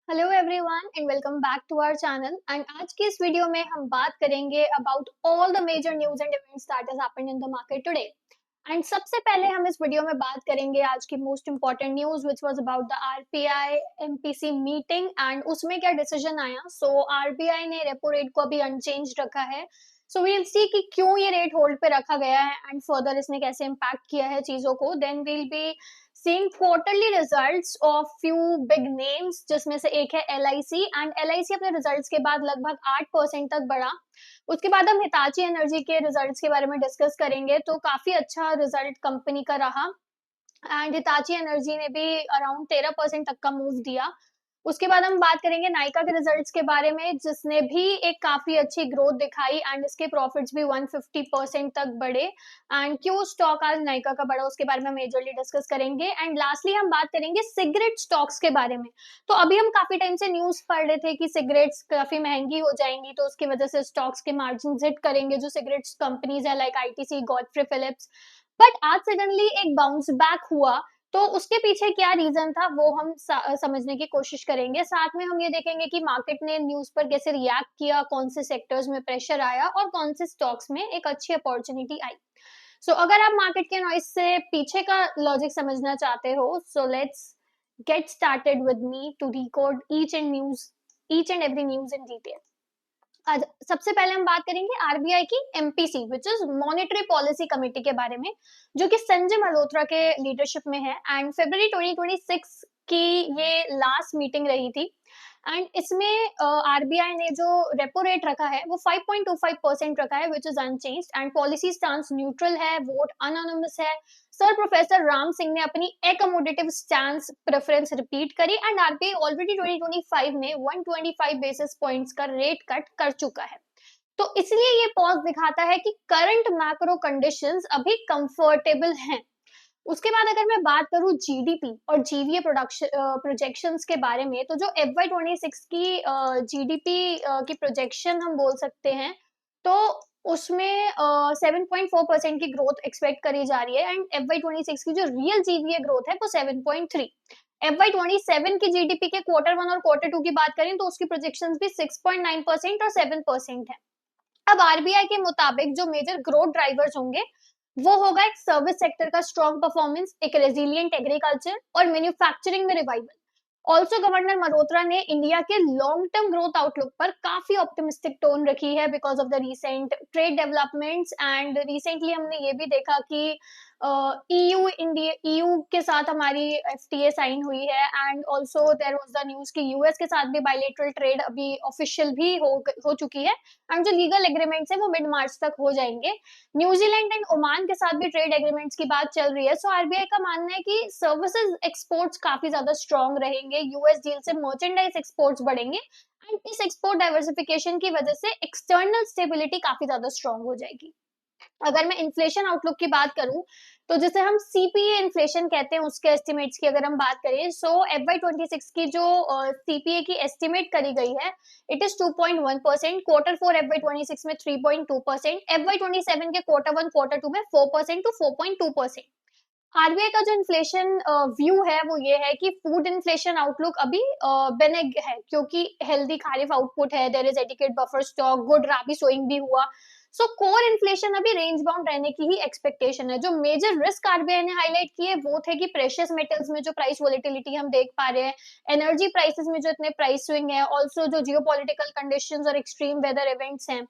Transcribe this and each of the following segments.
Hello everyone and welcome back to our channel. And आज की इस वीडियो में हम बात करेंगे about all the major news and events that has happened in the market today. एंड सबसे पहले हम इस वीडियो में बात करेंगे आज की most important news which was about the RBI MPC meeting and उसमें क्या डिसीजन आया। सो आरबीआई ने रेपो रेट को अभी अनचेंज रखा है। सो वील सी कि क्यों ये रेट होल्ड पे रखा गया है एंड फर्दर इसने कैसे इम्पैक्ट किया है चीजों को। Then we'll be seeing quarterly results of few big names जिसमें से एक है एलआईसी एंड एलआईसी अपने रिजल्ट्स के बाद लगभग 8% तक बढ़ा। उसके बाद हम हिताची एनर्जी के रिजल्ट्स के बारे में डिस्कस करेंगे। तो काफी अच्छा रिजल्ट कंपनी का रहा एंड हिताची एनर्जी ने भी अराउंड 13% तक का मूव दिया। उसके बाद हम बात करेंगे नाइका के रिजल्ट्स के बारे में जिसने भी एक काफी अच्छी ग्रोथ दिखाई एंड इसके प्रॉफिट्स भी 150% तक बढ़े। एंड क्यों स्टॉक आज नाइका का बढ़ा उसके बारे में मेजरली डिस्कस करेंगे। एंड लास्टली हम बात करेंगे सिगरेट स्टॉक्स के बारे में। तो अभी हम काफी टाइम से न्यूज पढ़ रहे थे कि सिगरेट्स काफी महंगी हो जाएंगी तो उसकी वजह से स्टॉक्स के मार्जिन हिट करेंगे जो सिगरेट्स कंपनीज है like ITC Godfrey Phillips. But आज सडनली एक बाउंस बैक हुआ। तो उसके पीछे क्या रीजन था वो हम समझने की कोशिश करेंगे। साथ में हम ये देखेंगे कि मार्केट ने न्यूज पर कैसे रिएक्ट किया, कौन से सेक्टर्स में प्रेशर आया और कौन से स्टॉक्स में एक अच्छी अपॉर्चुनिटी आई। सो अगर आप मार्केट के नॉइस से पीछे का लॉजिक समझना चाहते हो so let's get started with me to decode each and every news in detail. आज सबसे पहले हम बात करेंगे आरबीआई की MPC which is monetary policy committee के बारे में जो कि संजय मल्होत्रा के लीडरशिप में है। एंड फरवरी 2026 की ये लास्ट मीटिंग रही थी एंड इसमें आरबीआई ने जो रेपो रेट रखा है वो 5.25% रखा है which is unchanged and policy stance neutral है, वोट अनोनिमस है। सर प्रोफेसर राम सिंह ने अपनी एकमोडेटिव स्टांस प्रेफरेंस रिपीट करी एंड आरबीआई ऑलरेडी 2025 में 125 बेसिस पॉइंट्स का रेट कट कर चुका है। तो इसलिए ये पॉज दिखाता है कि करंट मैक्रो कंडीशंस अभी कंफर्टेबल हैं। उसके बाद अगर मैं बात करूं जीडीपी और जीवीए प्रोडक्शन प्रोजेक्शंस के बारे में तो जो FY26 की जीडीपी की प्रोजेक्शन हम बोल सकते हैं तो उसमें 7.4% की ग्रोथ एक्सपेक्ट करी जा रही है एंड FY26 की जो रियल जीवीए ग्रोथ है वो 7.3। FY27 की जीडीपी के Q1 और Q2 की बात करें तो उसकी प्रोजेक्शंस भी 6.9% और 7% है। अब आरबीआई के मुताबिक जो मेजर ग्रोथ ड्राइवर्स होंगे वो होगा एक सर्विस सेक्टर का स्ट्रॉन्ग परफॉर्मेंस, एक रेजिलियंट एग्रीकल्चर और मैन्युफैक्चरिंग में रिवाइवल। ऑल्सो गवर्नर मल्होत्रा ने इंडिया के लॉन्ग टर्म ग्रोथ आउटलुक पर काफी ऑप्टिमिस्टिक टोन रखी है because of the recent trade developments. And recently हमने ये भी देखा कि ईयू के साथ हमारी एफटीए साइन हुई है and also there was the news कि यूएस के साथ भी बायलेटरल ट्रेड अभी ऑफिशियल भी हो चुकी है एंड जो लीगल एग्रीमेंट्स है वो मिड मार्च तक हो जाएंगे। न्यूजीलैंड एंड ओमान के साथ भी ट्रेड एग्रीमेंट्स की बात चल रही है। सो आरबीआई का मानना है कि सर्विसेज एक्सपोर्ट्स काफी ज्यादा स्ट्रॉन्ग रहेंगे, यूएस डील से मर्चेंडाइज एक्सपोर्ट्स बढ़ेंगे एंड इस एक्सपोर्ट डाइवर्सिफिकेशन की वजह से एक्सटर्नल स्टेबिलिटी काफी ज्यादा स्ट्रॉन्ग हो जाएगी। अगर मैं इन्फ्लेशन आउटलुक की बात करूं तो जिसे हम सीपीए इन्फ्लेशन कहते हैं उसके एस्टिमेट्स की अगर हम बात करें सो FY26 की जो सीपीए की एस्टिमेट करी गई है इट इज 2.1%, Q4 FY26 में 3.2%, FY27 के Q1 Q2 में 4% टू 4.2%। आरबीआई का जो इन्फ्लेशन व्यू है वो ये है कि फूड इन्फ्लेशन आउटलुक अभी बेनेग है क्योंकि हेल्दी खारिफ आउटपुट है, there is adequate buffer stock, good rabi sowing भी हुआ। सो कोर इन्फ्लेशन अभी रेंज बाउंड रहने की ही एक्सपेक्टेशन है। जो मेजर रिस्क आरबीआई ने हाईलाइट किए वो थे कि प्रेशियस मेटल्स में जो प्राइस वोलेटिलिटी हम देख पा रहे हैं, एनर्जी प्राइसेस में जो इतने प्राइस स्विंग है, ऑल्सो जो जियोपॉलिटिकल कंडीशंस और एक्सट्रीम वेदर इवेंट्स हैं।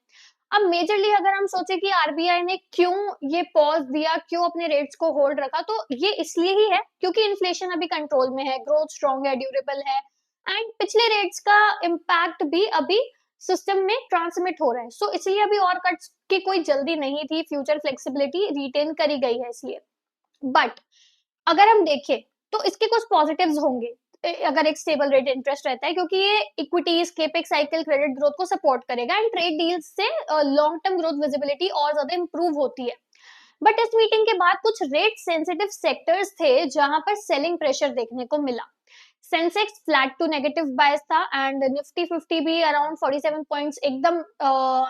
अब मेजरली अगर हम सोचे कि आरबीआई ने क्यों ये पॉज दिया, क्यों अपने रेट्स को होल्ड रखा, तो ये इसलिए ही है क्योंकि इन्फ्लेशन अभी कंट्रोल में है, ग्रोथ स्ट्रॉन्ग है, ड्यूरेबल है एंड पिछले रेट्स का इम्पैक्ट भी अभी सिस्टम में ट्रांसमिट हो रहा है। सो इसलिए अभी और कट्स की कोई जल्दी नहीं थी, फ्यूचर फ्लेक्सिबिलिटी रिटेन करी गई है इसलिए। बट अगर हम देखें तो इसके कुछ पॉजिटिव्स होंगे अगर एक स्टेबल रेट इंटरेस्ट रहता है क्योंकि ये equities, capex cycle, credit growth को सपोर्ट करेगा एंड ट्रेड डील्स से लॉन्ग टर्म ग्रोथ विजिबिलिटी और ज्यादा इंप्रूव होती है। बट इस मीटिंग के बाद कुछ रेट सेंसिटिव सेक्टर्स थे जहां पर सेलिंग प्रेशर देखने को मिला। सेंसेक्स फ्लैट टू नेगेटिव बायस था एंड निफ्टी 50 भी अराउंड 47 पॉइंट्स एकदम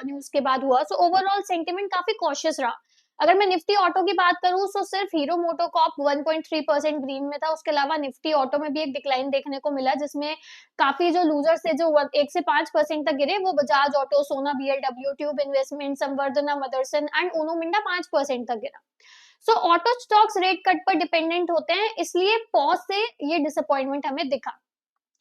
न्यूज के बाद हुआ। सो ओवरऑल सेंटिमेंट काफी कॉशियस रहा। अगर मैं निफ्टी ऑटो की बात करूं तो सिर्फ हीरो मोटोकॉर्प 1.3% ग्रीन में था, उसके अलावा निफ्टी ऑटो में भी एक डिक्लाइन देखने को मिला, जिसमें काफी जो लूजर्स थे जो 1 से 5% तक गिरे, वो Bajaj Auto, Sona BLW, Tube Investment, Samvardhana Motherson and Uno Minda 5% तक गिरा। So auto stocks rate cut पर डिपेंडेंट होते हैं, इसलिए पॉज से ये डिसअपॉइंटमेंट हमें दिखा।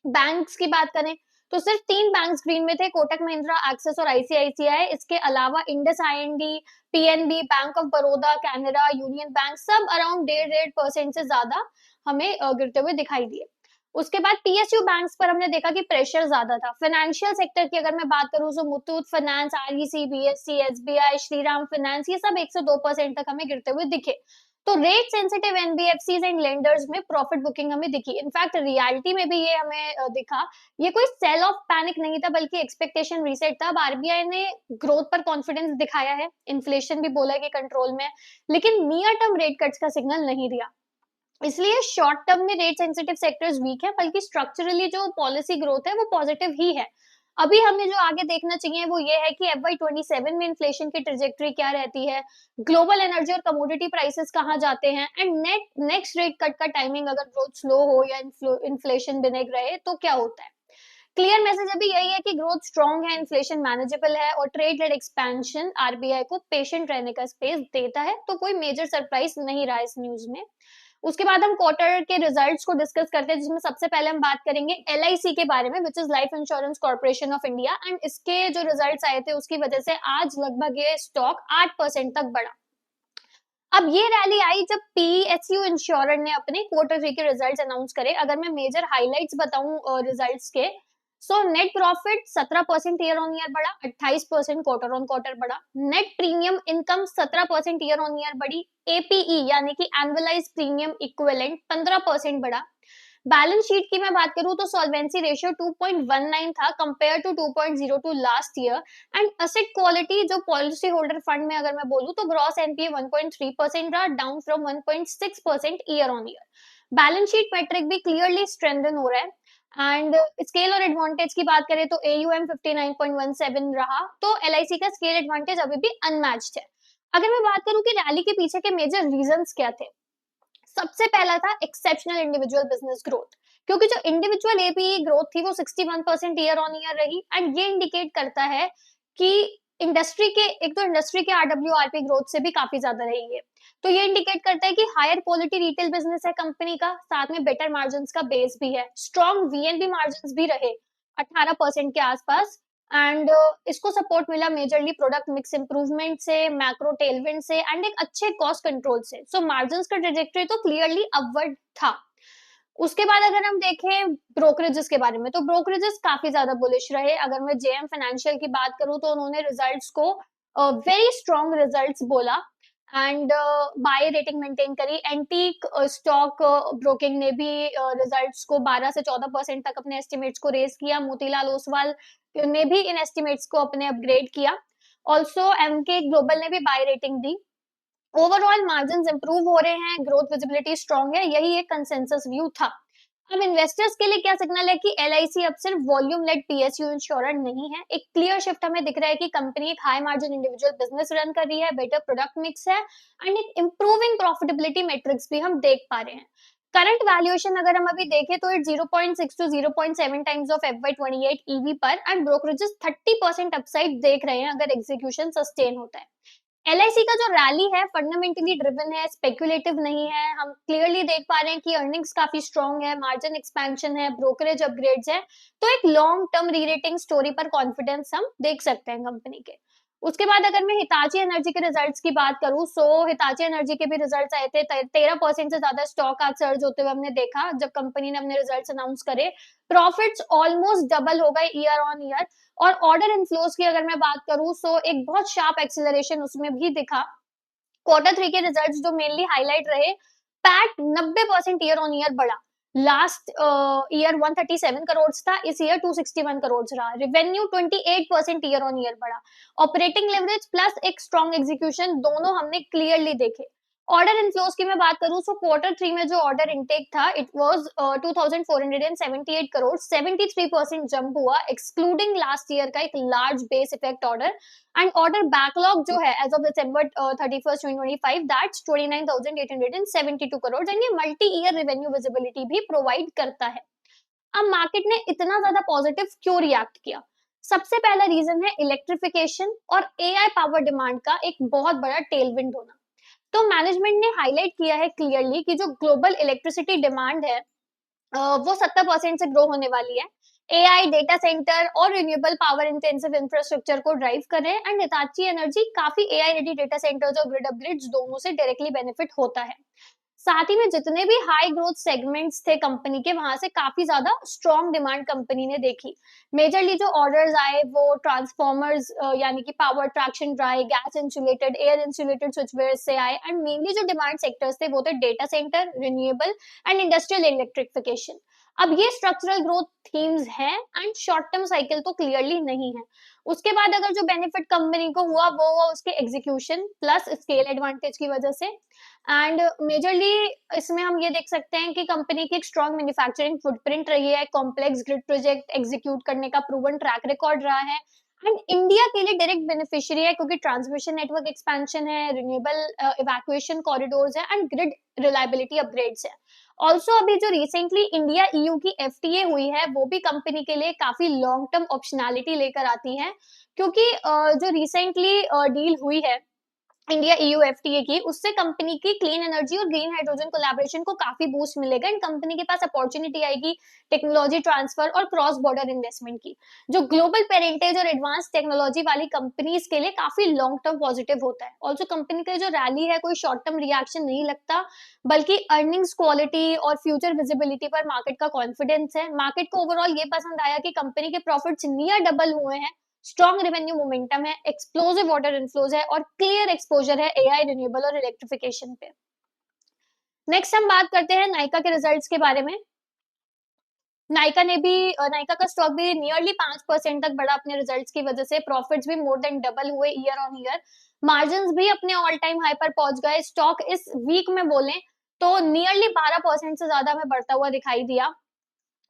बैंक्स की बात करें तो सिर्फ 3 बैंक्स ग्रीन में थे, कोटक महिंद्रा, एक्सिस और आईसीआईसीआई। इसके अलावा Indus IND, PNB, bank of Baroda, Canara, union bank सब अराउंड 1.5% से ज्यादा हमें गिरते हुए दिखाई दिए। उसके बाद पीएसयू बैंक्स पर हमने देखा कि प्रेशर ज्यादा था। फाइनेंशियल सेक्टर की अगर मैं बात करूं तो Muthoot finance, REC, BSc, SBI, Shriram finance, ये सब 1 से 2% तक हमें गिरते हुए दिखे। तो rate sensitive NBFCs and lenders में प्रॉफिट बुकिंग हमें दिखी। इनफैक्ट रियलिटी में भी ये हमें दिखा। ये कोई सेल ऑफ पैनिक नहीं था, बल्कि एक्सपेक्टेशन रीसेट था। अब आरबीआई ने ग्रोथ पर कॉन्फिडेंस दिखाया है, इन्फ्लेशन भी बोला कि कंट्रोल में, लेकिन नियर टर्म रेट कट्स का सिग्नल नहीं दिया। इसलिए शॉर्ट टर्म में रेट सेंसिटिव सेक्टर्स वीक है, बल्कि स्ट्रक्चरली जो पॉलिसी ग्रोथ है वो पॉजिटिव ही है। अभी हमें जो आगे देखना चाहिए वो ये है कि FY27 में इन्फ्लेशन की ट्रेजेक्टरी क्या रहती है, ग्लोबल एनर्जी और कमोडिटी प्राइसेस कहाँ जाते हैं, एंड नेक्स्ट रेट कट का टाइमिंग अगर ग्रोथ स्लो हो या इन्फ्लेशन बिनेग रहे तो क्या होता है। क्लियर मैसेज अभी यही है कि ग्रोथ स्ट्रांग है, इन्फ्लेशन मैनेजेबल है और ट्रेड लेड एक्सपेंशन आरबीआई को पेशेंट रहने का स्पेस देता है। तो कोई मेजर सरप्राइज नहीं रहा इस न्यूज में। उसके बाद हम क्वार्टर के रिजल्ट्स को डिस्कस करते हैं, जिसमें सबसे पहले हम बात करेंगे एलआईसी के बारे में, which is life insurance corporation of India. And इसके जो रिजल्ट्स आए थे उसकी वजह से आज लगभग ये स्टॉक 8% तक बढ़ा। अब ये रैली आई जब पीएसयू इंश्योर ने अपने Q3 के रिजल्ट्स अनाउंस करे। अगर मैं मेजर हाइलाइट्स बताऊं रिजल्ट्स के, so net profit 17% year on year बढ़ा, 28% क्वार्टर ऑन क्वार्टर बढ़ा। Net premium income 17% year on year बढ़ी। एपीई यानी कि एनुअलाइज प्रीमियम इक्विवेलेंट 15% बढ़ा। बैलेंस शीट की मैं बात करूं तो सॉल्वेंसी रेशियो 2.19 था compare to 2.02 last year. And asset quality जो पॉलिसी होल्डर फंड में अगर मैं बोलूं तो ग्रॉस एनपीए 1.3% रहा, down from 1.6% year on year. Balance sheet metric भी क्लियरली स्ट्रेंथन हो रहा है। एंड स्केल और एडवांटेज की बात करें तो एयूएम 59.17 रहा, तो एलआईसी का स्केल एडवांटेज अभी भी अनमैच्ड है। अगर मैं बात करूं कि रैली के पीछे के मेजर रीजंस क्या थे, सबसे पहला था एक्सेप्शनल इंडिविजुअल बिजनेस ग्रोथ, क्योंकि जो इंडिविजुअल एपीई ग्रोथ थी वो 61% ईयर ऑन ईयर रही। एंड ये इंडिकेट करता है कि इंडस्ट्री के इंडस्ट्री के आरडब्ल्यूआरपी ग्रोथ से भी काफी ज्यादा रही है। तो ये इंडिकेट करता है कि हायर क्वालिटी रिटेल बिजनेस है कंपनी का, साथ में बेटर मार्जिन का बेस भी है, स्ट्रॉन्ग वीएनबी मार्जिन भी रहे 18% के आसपास। एंड इसको सपोर्ट मिला मेजरली प्रोडक्ट मिक्स इंप्रूवमेंट से, मैक्रो टेलविंड से एंड एक अच्छे कॉस्ट कंट्रोल से। सो मार्जिन्स का ट्रेजेक्टरी तो क्लियरली अपवर्ड था। उसके बाद अगर हम देखें ब्रोकरेजेस के बारे में, तो ब्रोकरेजेस काफी ज्यादा बुलिश रहे। अगर मैं जेएम फाइनेंशियल की बात करूं तो उन्होंने रिजल्ट्स को वेरी स्ट्रॉन्ग रिजल्ट्स बोला एंड बाय रेटिंग मेंटेन करी। एंटीक स्टॉक ब्रोकिंग ने भी रिजल्ट्स को 12 से 14% तक अपने एस्टिमेट्स को रेज किया। मोतीलाल ओसवाल ने भी इन एस्टिमेट्स को अपने अपग्रेड किया। ऑल्सो एमके ग्लोबल ने भी बाय रेटिंग दी। ओवरऑल मार्जिन इंप्रूव हो रहे हैं, ग्रोथ विजिबिलिटी स्ट्रांग है, यही एक कंसेंसस व्यू था। अब इन्वेस्टर्स के लिए क्या सिग्नल है कि एलआईसी अब सिर्फ वॉल्यूम लेड पीएसयू इंश्योरेंस नहीं है। एक क्लियर शिफ्ट हमें दिख रहा है कि कंपनी एक high margin individual business run कर रही है, बेटर प्रोडक्ट मिक्स है एंड एक इंप्रूविंग प्रॉफिटेबिलिटी मैट्रिक्स भी हम देख पा रहे हैं। करंट वैल्यूएशन अगर हम अभी देखें तो it 0.6 to 0.7 times of FY28 EV पर, एंड ब्रोकरेजेस 30% अपसाइड देख रहे हैं अगर एग्जीक्यूशन सस्टेन होता है। एलआईसी का जो रैली है फंडामेंटली ड्रिवन है, स्पेक्युलेटिव नहीं है। हम क्लियरली देख पा रहे हैं कि अर्निंग्स काफी स्ट्रांग है, मार्जिन एक्सपेंशन है, ब्रोकरेज अपग्रेड्स है। तो एक लॉन्ग टर्म रीरेटिंग स्टोरी पर कॉन्फिडेंस हम देख सकते हैं कंपनी के। उसके बाद अगर मैं हिताची एनर्जी के रिजल्ट्स की बात करूं, सो हिताची एनर्जी के भी रिजल्ट्स आए थे। 13% से ज्यादा स्टॉक आज सर्ज होते हुए हमने देखा जब कंपनी ने अपने रिजल्ट्स अनाउंस करे। प्रॉफिट्स ऑलमोस्ट डबल हो गए ईयर ऑन ईयर। और ऑर्डर इनफ्लोज की अगर मैं बात करूं, सो एक बहुत शार्प एक्सेलरेशन उसमें भी दिखा। Q3 के रिजल्ट्स जो मेनली हाईलाइट रहे, पैट 90% ईयर ऑन ईयर बढ़ा। लास्ट ईयर 137 करोड़ था, इस ईयर 261 करोड़ रहा। रेवेन्यू 28% ईयर ऑन ईयर बढ़ा। ऑपरेटिंग लेवरेज प्लस एक स्ट्रॉन्ग एग्जीक्यूशन दोनों हमने क्लियरली देखे। ऑर्डर इनफ्लोज की मैं बात करूं तो क्वार्टर 3 में जो ऑर्डर इनटेक था इट वाज 2478 करोड़, 73% जंप हुआ एक्सक्लूडिंग लास्ट ईयर का एक large base effect order. And order backlog जो है as of December 31st 2025 that's 29,872 crore and ये मल्टी ईयर रेवेन्यू विजिबिलिटी भी प्रोवाइड करता है। अब मार्केट ने इतना ज्यादा पॉजिटिव क्यों रिएक्ट किया? सबसे पहला रीजन है इलेक्ट्रिफिकेशन और एआई पावर डिमांड का एक बहुत बड़ा टेलविंड होना। तो मैनेजमेंट ने हाईलाइट किया है क्लियरली कि जो ग्लोबल इलेक्ट्रिसिटी डिमांड है वो 70% से ग्रो होने वाली है। एआई डेटा सेंटर और रिन्यूएबल पावर इंटेंसिव इंफ्रास्ट्रक्चर को ड्राइव कर रहे हैं एंड हिताची एनर्जी काफी एआई रेडी डेटा सेंटर्स और ग्रिड अपग्रेड्स दोनों से डायरेक्टली बेनिफिट होता है। साथ ही में जितने भी हाई ग्रोथ सेगमेंट्स थे कंपनी के वहां से काफी ज्यादा स्ट्रॉन्ग डिमांड कंपनी ने देखी। मेजरली जो ऑर्डर्स आए वो ट्रांसफॉर्मर्स यानी कि power traction dry gas insulated air insulated switchgear से आए एंड मेनली जो डिमांड सेक्टर्स थे वो थे data centre renewable and industrial electrification. अब ये स्ट्रक्चरल ग्रोथ थीम्स हैं एंड शॉर्ट टर्म साइकिल तो क्लियरली नहीं है। उसके बाद अगर जो बेनिफिट कंपनी को हुआ वो हुआ उसके एग्जीक्यूशन प्लस स्केल एडवांटेज की वजह से। एंड मेजरली इसमें हम ये देख सकते हैं कि कंपनी की एक स्ट्रॉन्ग मैन्युफैक्चरिंग फुटप्रिंट रही है, कॉम्प्लेक्स ग्रिड प्रोजेक्ट एग्जीक्यूट करने का प्रूवन ट्रैक रिकॉर्ड रहा है एंड इंडिया के लिए डायरेक्ट बेनिफिशियरी है क्योंकि ट्रांसमिशन नेटवर्क एक्सपेंशन है, रिन्यूएबल इवैक्यूएशन कॉरिडोर्स है एंड ग्रिड रिलायबिलिटी अपग्रेड्स है। ऑल्सो अभी जो रिसेंटली इंडिया ईयू की एफटीए हुई है वो भी कंपनी के लिए काफी लॉन्ग टर्म ऑप्शनैलिटी लेकर आती है क्योंकि जो रिसेंटली डील हुई है इंडिया ईयू एफटीए की उससे कंपनी की क्लीन एनर्जी और ग्रीन हाइड्रोजन कोलैबोरेशन को काफी बूस्ट मिलेगा एंड कंपनी के पास अपॉर्चुनिटी आएगी टेक्नोलॉजी ट्रांसफर और क्रॉस बॉर्डर इन्वेस्टमेंट की, जो ग्लोबल पेरेंटेज और एडवांस टेक्नोलॉजी वाली कंपनीज के लिए काफी लॉन्ग टर्म पॉजिटिव होता है। ऑल्सो कंपनी का जो रैली है कोई शॉर्ट टर्म रिएक्शन नहीं लगता बल्कि अर्निंग्स क्वालिटी और फ्यूचर विजिबिलिटी पर मार्केट का कॉन्फिडेंस है। मार्केट को ओवरऑल ये पसंद आया कि कंपनी के प्रॉफिट्स नियर डबल हुए हैं, स्ट्रॉन्ग रेवेन्यू मोमेंटम है, एक्सप्लोसिव ऑर्डर इनफ्लोज है और क्लियर एक्सपोजर है एआई रिन्यूएबल और इलेक्ट्रिफिकेशन पे। नेक्स्ट हम बात करते हैं नाइका के रिजल्ट्स के बारे में। नाइका का स्टॉक भी नियरली 5% तक बढ़ा अपने रिजल्ट्स की वजह से, प्रॉफिट्स भी मोर देन डबल हुए ईयर ऑन ईयर, मार्जिन भी अपने ऑल टाइम हाई पर पहुंच गए। स्टॉक इस वीक में बोले तो नियरली 12% से ज्यादा में बढ़ता हुआ दिखाई दिया।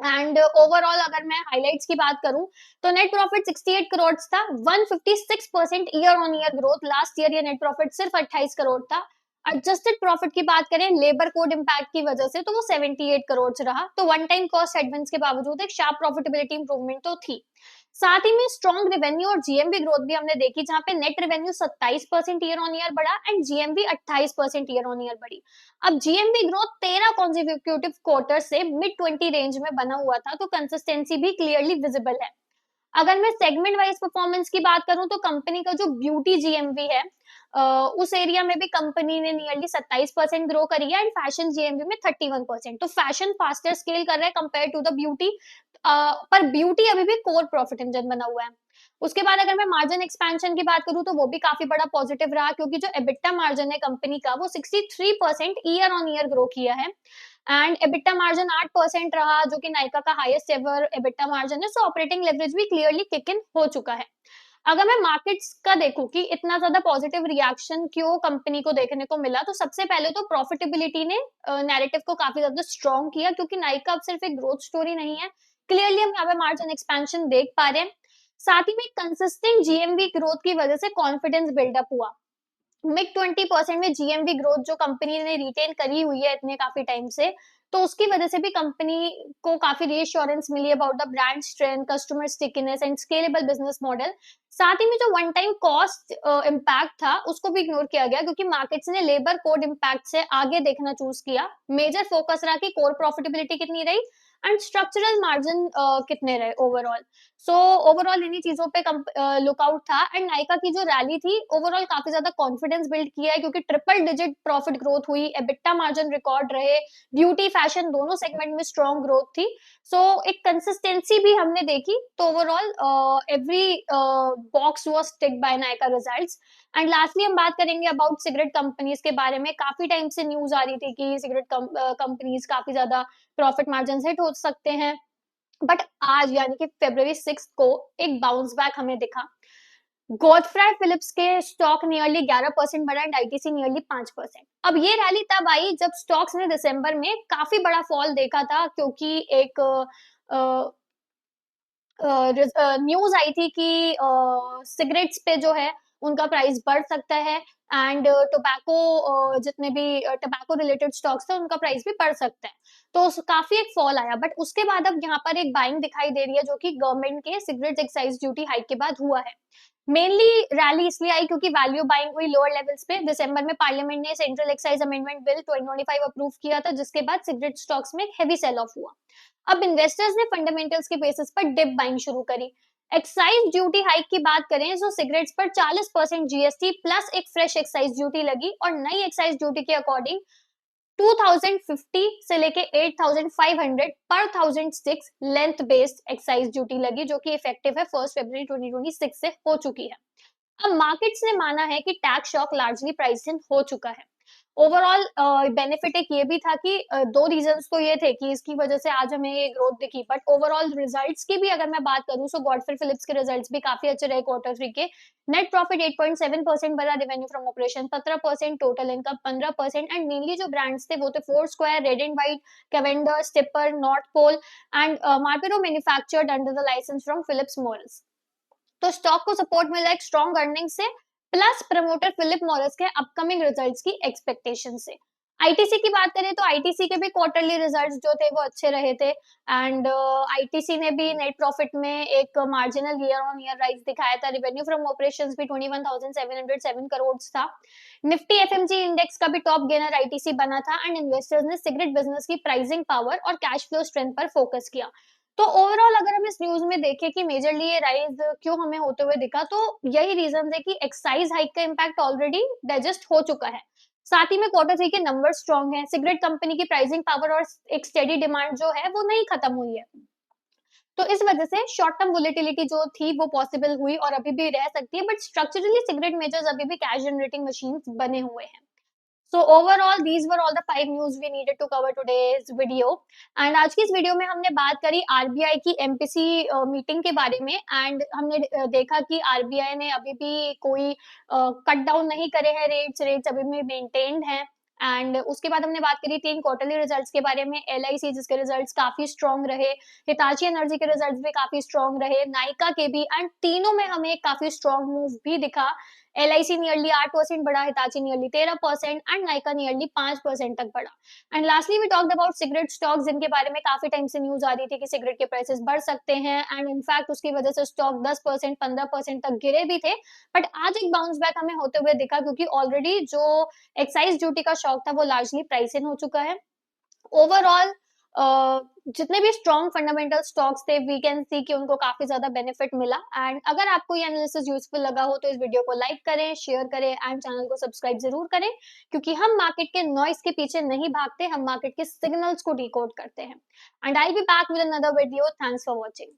एंड ओवरऑल अगर मैं हाइलाइट्स की बात करूं तो नेट प्रॉफिट 68 करोड़ था, 156% year on year growth. Last year ये नेट प्रॉफिट सिर्फ 28 करोड़ था। एडजस्टेड प्रॉफिट की बात करें लेबर कोड इम्पैक्ट की वजह से तो वो 78 करोड़ रहा। तो वन टाइम कॉस्ट हेडविंड्स के बावजूद एक शार्प प्रॉफिटेबिलिटी इंप्रूवमेंट तो थी। साथ ही में स्ट्रॉन्ग रेवेन्यू और जीएमवी ग्रोथ भी हमने देखी जहां पे net revenue 27% year on year बढ़ा and GMV 28% year on year बढ़ी। अब जीएमवी ग्रोथ 13 कॉन्जिक्यूटिव क्वार्टर से मिड 20 रेंज में बना हुआ था, तो कंसिस्टेंसी भी क्लियरली विजिबल है। अगर मैं सेगमेंट वाइज परफॉर्मेंस की बात करूं तो कंपनी का जो ब्यूटी जीएमवी है उस एरिया में भी कंपनी ने नियरली 27% ग्रो करी है एंड फैशन जीएमवी में 31%। तो फैशन फास्टर स्केल कर रहा है कंपेयर टू द ब्यूटी, पर ब्यूटी अभी भी कोर प्रॉफिट इंजन बना हुआ है। उसके बाद अगर मैं मार्जिन एक्सपेंशन की बात करूं तो वो भी काफी बड़ा पॉजिटिव रहा क्योंकि जो एबिटा मार्जिन है कंपनी का वो 63% ईयर ऑन ईयर ग्रो किया है एंड एबिटा मार्जिन 8% रहा जो कि नाइका का हाईएस्ट एवर एबिटा मार्जिन है। सो ऑपरेटिंग लेवरेज भी क्लियरली किक इन हो चुका है। अगर मैं मार्केट्स का देखूं कि इतना ज्यादा पॉजिटिव रिएक्शन क्यों कंपनी को देखने को मिला, तो सबसे पहले तो प्रॉफिटेबिलिटी ने नैरेटिव को काफी ज्यादा स्ट्रॉन्ग किया क्योंकि नाइका अब सिर्फ एक ग्रोथ स्टोरी नहीं है, क्लियरली हम यहाँ पे मार्जिन एक्सपेंशन देख पा रहे हैं। साथ ही में कंसिस्टेंट जीएमवी ग्रोथ की वजह से कॉन्फिडेंस बिल्डअप हुआ। मिड 20% में जीएमवी ग्रोथ जो कंपनी ने रिटेन करी हुई है इतने काफी टाइम से, तो उसकी वजह से भी कंपनी को काफी रीअश्योरेंस मिली about the brand strength, customer stickiness and scalable business model. साथ ही में जो वन टाइम कॉस्ट इम्पैक्ट था उसको भी इग्नोर किया गया क्योंकि मार्केट्स ने लेबर कोड इम्पैक्ट से आगे देखना चूज किया। मेजर फोकस रहा कि कोर प्रॉफिटेबिलिटी कितनी रही एंड स्ट्रक्चरल मार्जिन कितने रहे ओवरऑल। सो ओवरऑल इन्हीं चीजों पे लुकआउट था एंड नाइका की जो रैली थी ओवरऑल काफी ज्यादा कॉन्फिडेंस बिल्ड किया है क्योंकि ट्रिपल डिजिट प्रॉफिट ग्रोथ हुई, एबिटा मार्जिन रिकॉर्ड रहे, ब्यूटी फैशन दोनों सेगमेंट में स्ट्रॉन्ग ग्रोथ थी। सो एक कंसिस्टेंसी भी हमने देखी। तो overall every box was ticked by Nykaa results. And lastly हम बात करेंगे अबाउट सिगरेट कंपनीज के बारे में। काफी टाइम से न्यूज आ रही थी कि सिगरेट कंपनीज काफी ज्यादा प्रॉफिट मार्जिन हिट हो सकते हैं, बट आज यानी कि February 6 को एक बाउंस बैक हमें दिखा। गॉडफ्राई फिलिप्स के स्टॉक नियरली 11% बढ़ा एंड आईटीसी नियरली 5%। अब ये रैली तब आई जब स्टॉक्स ने दिसंबर में काफी बड़ा फॉल देखा था, क्योंकि एक न्यूज आई थी कि सिगरेट्स पे जो है उनका प्राइस बढ़ सकता है, एंड टोबैको जितने भी टोबैको रिलेटेड स्टॉक्स थे उनका प्राइस भी बढ़ सकता है। तो काफी एक फॉल आया, बट उसके बाद अब यहाँ पर एक बाइंग दिखाई दे रही है, जो कि गवर्नमेंट के सिगरेट एक्साइज ड्यूटी हाइक के बाद हुआ है। मेनली रैली इसलिए आई क्योंकि वैल्यू बाइंग हुई लोअर लेवल्स पे। दिसंबर में पार्लियामेंट ने central excise amendment bill 2025 approve किया था, जिसके बाद सिगरेट स्टॉक्स में हेवी सेल ऑफ हुआ। अब इन्वेस्टर्स ने फंडामेंटल्स के बेसिस पर डिप बाइंग शुरू करी। एक्साइज ड्यूटी हाइक की बात करें तो सिगरेट्स पर 40% जीएसटी प्लस एक फ्रेश एक्साइज ड्यूटी लगी, और नई एक्साइज ड्यूटी के अकॉर्डिंग 2050 से लेके 8500 पर 1006 लेंथ बेस्ड एक्साइज ड्यूटी लगी, जो कि इफेक्टिव है 1 फरवरी 2026 से हो चुकी है। अब मार्केट्स ने माना है कि tax shock largely price in हो चुका है। ओवरऑल बेनिफिट एक ये भी था कि दो रीजंस तो ये थे कि इसकी वजह से आज हमें ये ग्रोथ दिखी, बट ओवरऑल रिजल्ट्स की भी अगर मैं बात करूं तो गॉडफ्रे फिलिप्स के रिजल्ट्स भी काफी अच्छे रहे क्वार्टर 3 के। नेट प्रॉफिट 8.7% बढ़ा, revenue from operation 17%, total income 15%, and mainly जो ब्रांड्स थे वो थे Four Square, Red and White, Cavender, Stipper, North Pole and Marlboro manufactured under the licence from Philips Morris. तो स्टॉक को सपोर्ट मिला एक स्ट्रॉन्ग अर्निंग से, प्लस प्रमोटर फिलिप मॉरिस के अपकमिंग रिजल्ट्स की एक्सपेक्टेशन से। आईटीसी की बात करें तो आईटीसी के भी क्वार्टरली रिजल्ट्स जो थे वो अच्छे रहे थे, एंड आईटीसी ने भी नेट प्रॉफिट में एक marginal year on year rise दिखाया था। रेवेन्यू फ्रॉम ऑपरेशंस भी 21,707 करोड़ था। निफ्टी एफएमजी इंडेक्स का भी टॉप गेनर आईटीसी बना था, एंड इन्वेस्टर्स ने सिगरेट बिजनेस की प्राइसिंग पावर और कैश फ्लो स्ट्रेंथ पर फोकस किया। तो ओवरऑल अगर हम इस न्यूज में देखें कि मेजरली ये राइज क्यों हमें होते हुए दिखा, तो यही रीजन है कि एक्साइज हाइक का इम्पैक्ट ऑलरेडी डाइजेस्ट हो चुका है। साथ ही में क्वार्टर 3 के नंबर स्ट्रॉन्ग है, सिगरेट कंपनी की प्राइसिंग पावर और एक स्टेडी डिमांड जो है वो नहीं खत्म हुई है। तो इस वजह से शॉर्ट टर्म वोलेटिलिटी जो थी वो पॉसिबल हुई और अभी भी रह सकती है, बट स्ट्रक्चरली सिगरेट मेजर्स अभी भी कैश जनरेटिंग मशीन बने हुए हैं। So overall, these were all the 5 news we needed to cover today's video. And आज की इस वीडियो में हमने बात करी आरबीआई की एमपीसी मीटिंग के बारे में, एंड हमने देखा कि आरबीआई ने अभी भी कोई कट डाउन नहीं करे हैं, रेट्स अभी भी मेंटेन्ड हैं। एंड उसके बाद हमने बात करी 3 क्वार्टरली रिजल्ट्स के बारे में, एलआईसी जिसके रिजल्ट्स काफी स्ट्रॉन्ग रहे, हिताची एनर्जी के रिजल्ट्स भी काफी स्ट्रॉन्ग रहे, नाइका के भी, एंड तीनों में हमें काफी स्ट्रॉन्ग मूव भी दिखा। एलआईसी नियरली 8% बढ़ा, Hitachi nearly 13% and Nykaa nearly 5% तक बढ़ा। And lastly we talked about cigarette stocks, जिनके बारे में काफी टाइम से न्यूज आ रही थी कि सिगरेट के प्राइसेस बढ़ सकते हैं, एंड इनफैक्ट उसकी वजह से स्टॉक 10% 15% तक गिरे भी थे। बट आज एक बाउंस बैक हमें होते हुए दिखा, क्योंकि ऑलरेडी जो एक्साइज ड्यूटी का शॉक था वो लार्जली प्राइस इन हो चुका है। ओवरऑल जितने भी स्ट्रॉन्ग फंडामेंटल स्टॉक्स थे वी कैन सी कि उनको काफी ज्यादा बेनिफिट मिला। एंड अगर आपको ये एनालिसिस यूजफुल लगा हो तो इस वीडियो को लाइक करें, शेयर करें एंड चैनल को सब्सक्राइब जरूर करें, क्योंकि हम मार्केट के नॉइस के पीछे नहीं भागते, हम मार्केट के सिग्नल्स को डिकोड करते हैं। And I be back with another video. Thanks for watching.